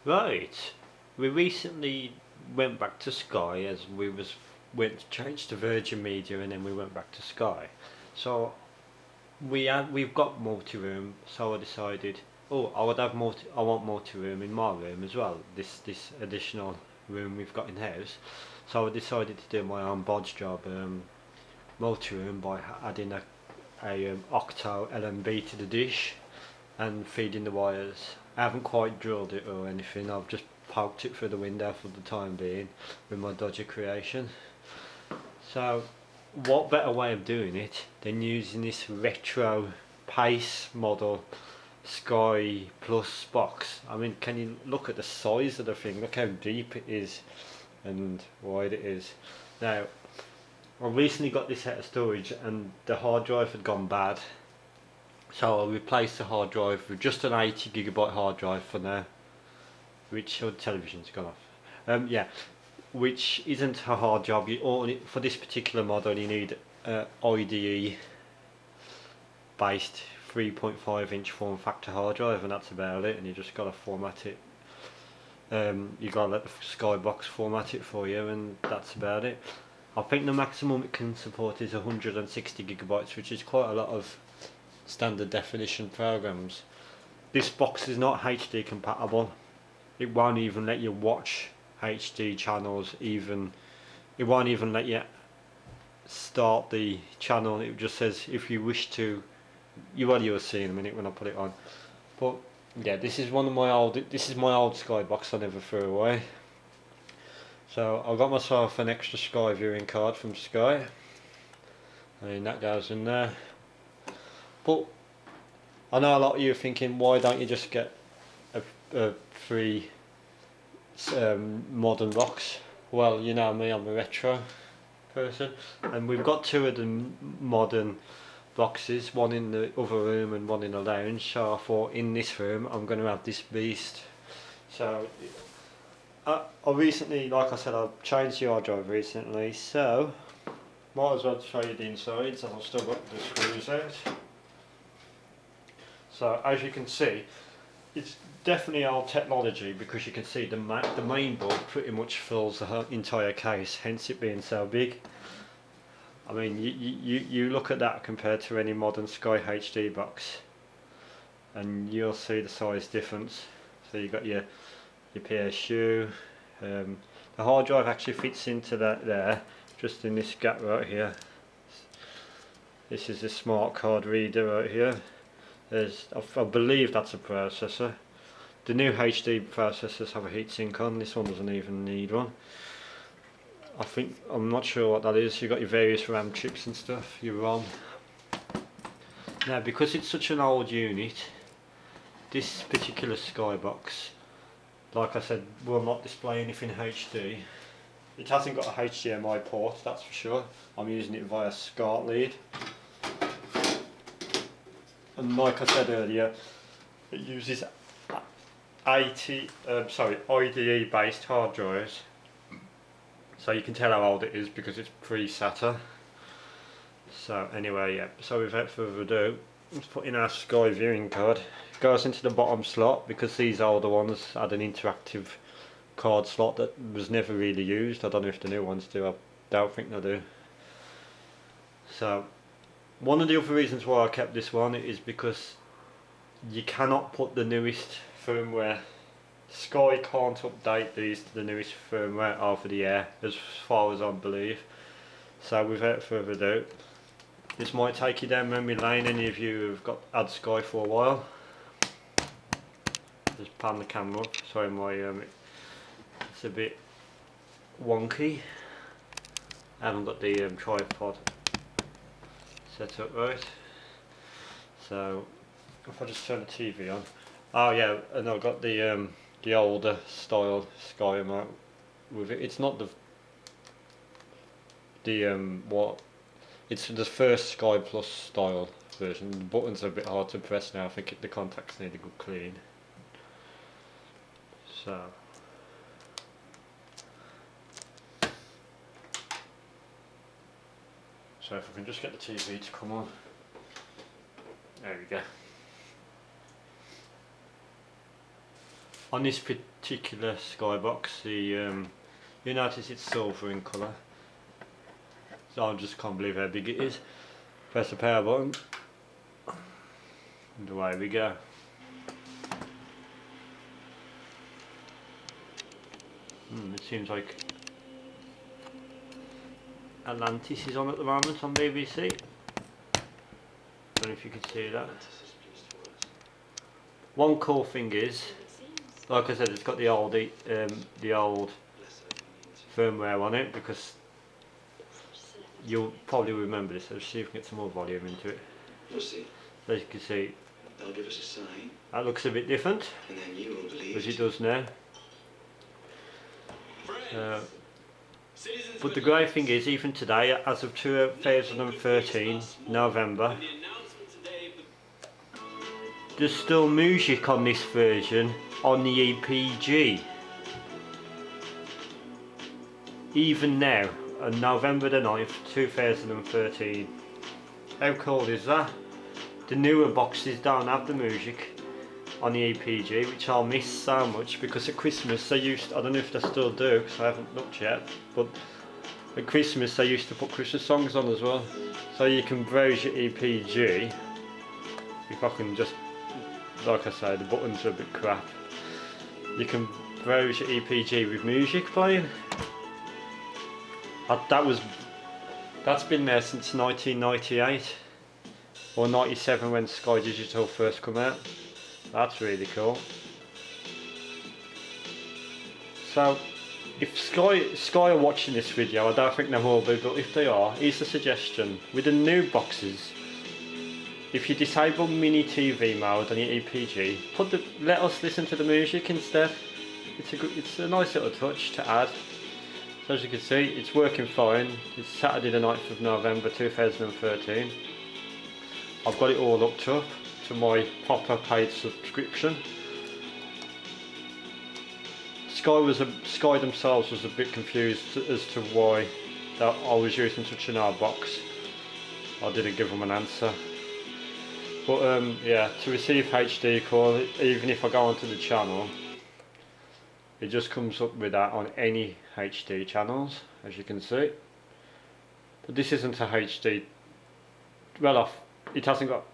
Right. We recently went back to Sky as went to change to Virgin Media and then we went back to Sky. So we've got multi room. So I decided, oh, I want multi room in my room as well. This additional room we've got in house. So I decided to do my own bodge job, multi room by adding a octo LMB to the dish and feeding the wires. I haven't quite drilled it or anything, I've just poked it through the window for the time being with my dodger creation. So what better way of doing it than using this retro pace model Sky Plus box. I mean, can you look at the size of the thing, look how deep it is and wide it is. Now I recently got this out of storage and the hard drive had gone bad. So I'll replace the hard drive with just an 80GB hard drive for now, which the television's gone off. Yeah, which isn't a hard job. For this particular model you need IDE based 3.5-inch form factor hard drive, and that's about it. And you just gotta format it. You gotta let the Skybox format it for you, and that's about it. I think the maximum it can support is 160GB, which is quite a lot of standard definition programs. This box is not HD compatible. It won't even let you watch HD channels, it won't even let you start the channel. It just says if you wish to, you'll see in a minute when I put it on. But yeah, this is my old Skybox I never threw away. So I got myself an extra Sky viewing card from Sky. I mean, that goes in there. But I know a lot of you are thinking, why don't you just get a free modern box? Well, you know me, I'm a retro person, and we've got two of the modern boxes, one in the other room and one in the lounge. So I thought, in this room I'm going to have this beast. So I recently, like I said, I've changed the hard drive recently, so might as well show you the insides. I've still got the screws out. So as you can see, it's definitely old technology, because you can see the main board pretty much fills the entire case, hence it being so big. I mean, you look at that compared to any modern Sky HD box and you'll see the size difference. So you've got your PSU, the hard drive actually fits into that there, just in this gap right here. This is a smart card reader right here. I believe that's a processor. The new HD processors have a heatsink on, this one doesn't even need one. I'm not sure what that is. You've got your various RAM chips and stuff, your ROM. Now, because it's such an old unit, this particular Skybox, like I said, will not display anything HD. It hasn't got a HDMI port, that's for sure. I'm using it via SCART lead. And like I said earlier, it uses IDE based hard drives. So you can tell how old it is because it's pre-SATA. So anyway, yeah, so without further ado, let's put in our Sky viewing card. It goes into the bottom slot because these older ones had an interactive card slot that was never really used. I don't know if the new ones do, I don't think they do. So one of the other reasons why I kept this one is because you cannot put the newest firmware. Sky can't update these to the newest firmware over the air, as far as I believe. So without further ado, this might take you down memory lane, any of you who've had Sky for a while. Just pan the camera up, sorry it's a bit wonky. I haven't got the tripod set up right. So if I just turn the TV on, oh yeah, and I've got the older style Sky remote with it. It's not it's the first Sky Plus style version. The buttons are a bit hard to press now. I think the contacts need a good clean. So if I can just get the TV to come on. There we go. On this particular Skybox, you notice it's silver in colour. So I just can't believe how big it is. Press the power button, and away we go. It seems like Atlantis is on at the moment on BBC. Don't know if you can see that. One cool thing is, like I said, it's got the old firmware on it, because you'll probably remember this. Let's see if we can get some more volume into it. So as you can see, they'll give us a sign. That looks a bit different, And then you will believe as it does now. But the great thing is, even today, as of 2013 November, there's still music on this version on the EPG. Even now, on November the 9th 2013. How cool is that? The newer boxes don't have the music on the EPG, which I'll miss so much, because at Christmas they used, I don't know if they still do because I haven't looked yet, but at Christmas they used to put Christmas songs on as well. So you can browse your EPG. If I can just, like I say, the buttons are a bit crap. You can browse your EPG with music playing. That's been there since 1998 or 97 when Sky Digital first come out. That's really cool. So if Sky are watching this video, I don't think they will be, but if they are, here's a suggestion. With the new boxes, if you disable mini TV mode on your EPG, let us listen to the music instead. It's a nice little touch to add. So as you can see, it's working fine. It's Saturday the 9th of November 2013. I've got it all hooked up to my proper paid subscription. Sky themselves was a bit confused as to why that I was using such an old box. I didn't give them an answer. But yeah, to receive HD call, even if I go onto the channel, it just comes up with that on any HD channels, as you can see. But this isn't a HD. Well, it hasn't got.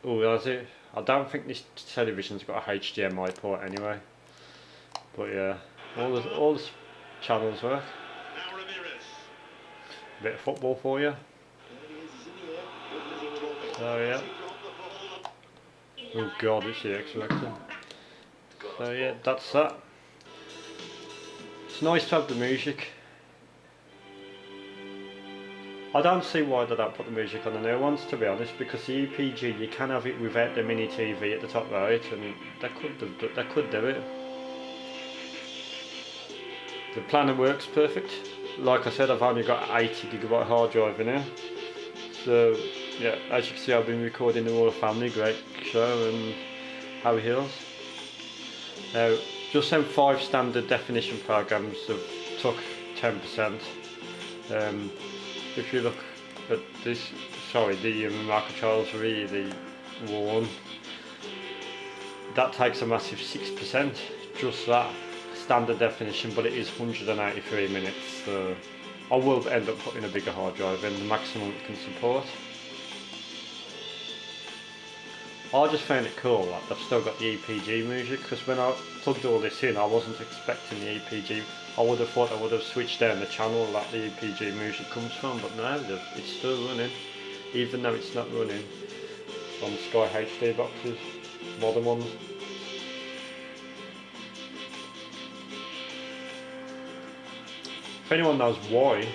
Oh, has it? I don't think this television's got a HDMI port anyway. But yeah, all the channels work. A bit of football for you. So yeah. Oh God, it's the X-Factor. So yeah, that's that. It's nice to have the music. I don't see why they don't put the music on the new ones, to be honest, because the EPG, you can have it without the mini TV at the top right, and they could do it. The planner works perfect. Like I said, I've only got 80GB hard drive in here. So yeah, as you can see, I've been recording the Royal Family, great show, and Harry Hills. Now, just them 5 standard definition programs have took 10%. If you look at this, sorry, the remote controls really worn. That takes a massive 6%, just that standard definition, but it is 183 minutes. So I will end up putting a bigger hard drive in, the maximum it can support. I just found it cool that they've still got the EPG music, because when I plugged all this in, I wasn't expecting the EPG. I would have thought I would have switched down the channel that the EPG music comes from, but no, it's still running, even though it's not running on Sky HD boxes, modern ones. If anyone knows why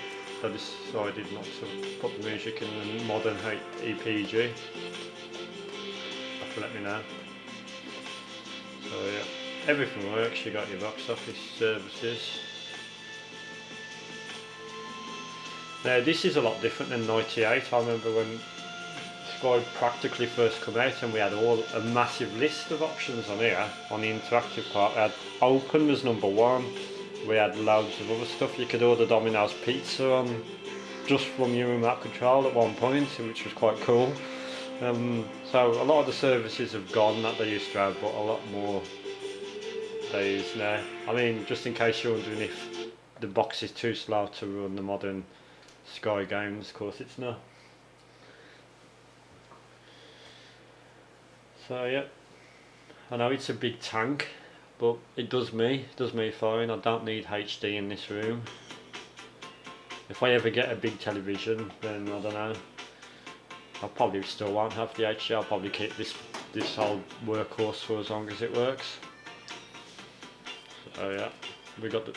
they decided not to put the music in the modern EPG, let me know. So yeah, everything works. You got your box office services. Now this is a lot different than 98. I remember when Sky practically first come out and we had a massive list of options on here. On the interactive part, we had Open was number 1. We had loads of other stuff. You could order Domino's pizza on just from your remote control at one point, which was quite cool. So a lot of the services have gone that they used to have, but a lot more these now. I mean, just in case you're wondering if the box is too slow to run the modern Sky games, of course it's not. So yeah, I know it's a big tank, but it does me fine. I don't need HD in this room. If I ever get a big television, then I don't know. I probably still won't have the HD. I'll probably keep this old workhorse for as long as it works. So yeah, we got the.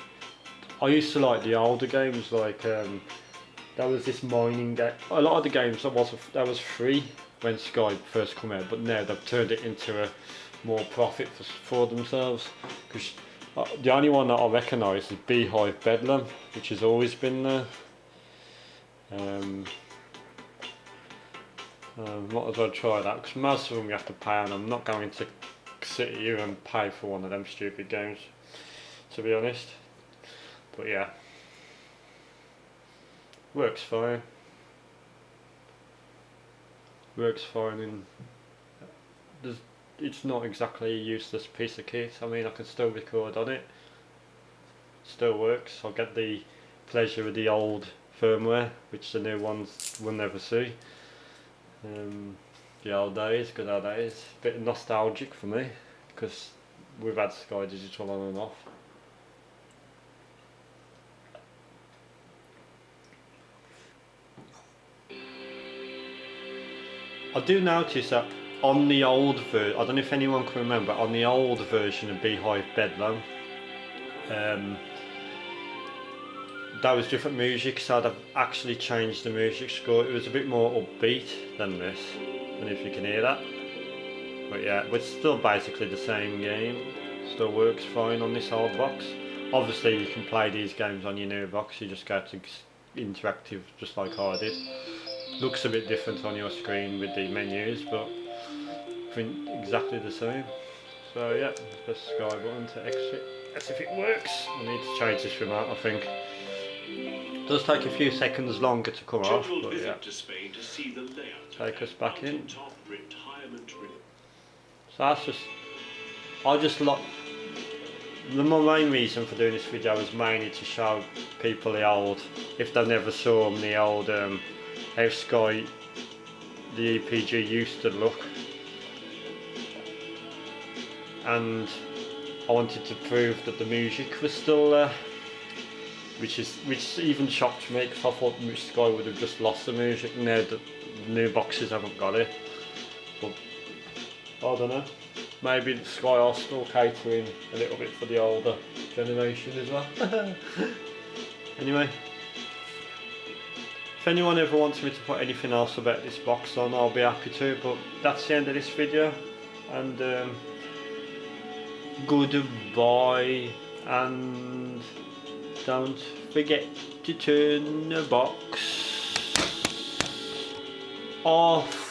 I used to like the older games, like there was this mining game. A lot of the games that was free when Sky first came out, but now they've turned it into a more profit for themselves. Because the only one that I recognise is Beehive Bedlam, which has always been there. Might as well try that, because most of them you have to pay, and I'm not going to sit here and pay for one of them stupid games, to be honest. But yeah, works fine. And it's not exactly a useless piece of kit. I mean, I can still record on it. Still works. I'll get the pleasure of the old firmware, which the new ones will never see. The old days, good old days. Bit nostalgic for me, because we've had Sky Digital on and off. I do notice that on the old version, I don't know if anyone can remember, on the old version of Beehive Bedlam, that was different music, so they've actually changed the music score. It was a bit more upbeat than this, and if you can hear that. But yeah, it's still basically the same game. Still works fine on this old box. Obviously you can play these games on your new box, you just go to interactive just like I did. Looks a bit different on your screen with the menus, but I think exactly the same. So yeah, press the Sky button to exit. Let's see if it works. I need to change this remote, I think. It does take a few seconds longer to come off, but yeah. Take us back in. So that's just, my main reason for doing this video is mainly to show people the old, if they never saw them, the old how Sky, the EPG used to look. And I wanted to prove that the music was still there, which even shocked me, because I thought Sky would have just lost the music. Now that the new boxes haven't got it, but I don't know. Maybe the Sky are still catering a little bit for the older generation as well. Anyway, if anyone ever wants me to put anything else about this box on, I'll be happy to. But that's the end of this video, and goodbye, and don't forget to turn the box off.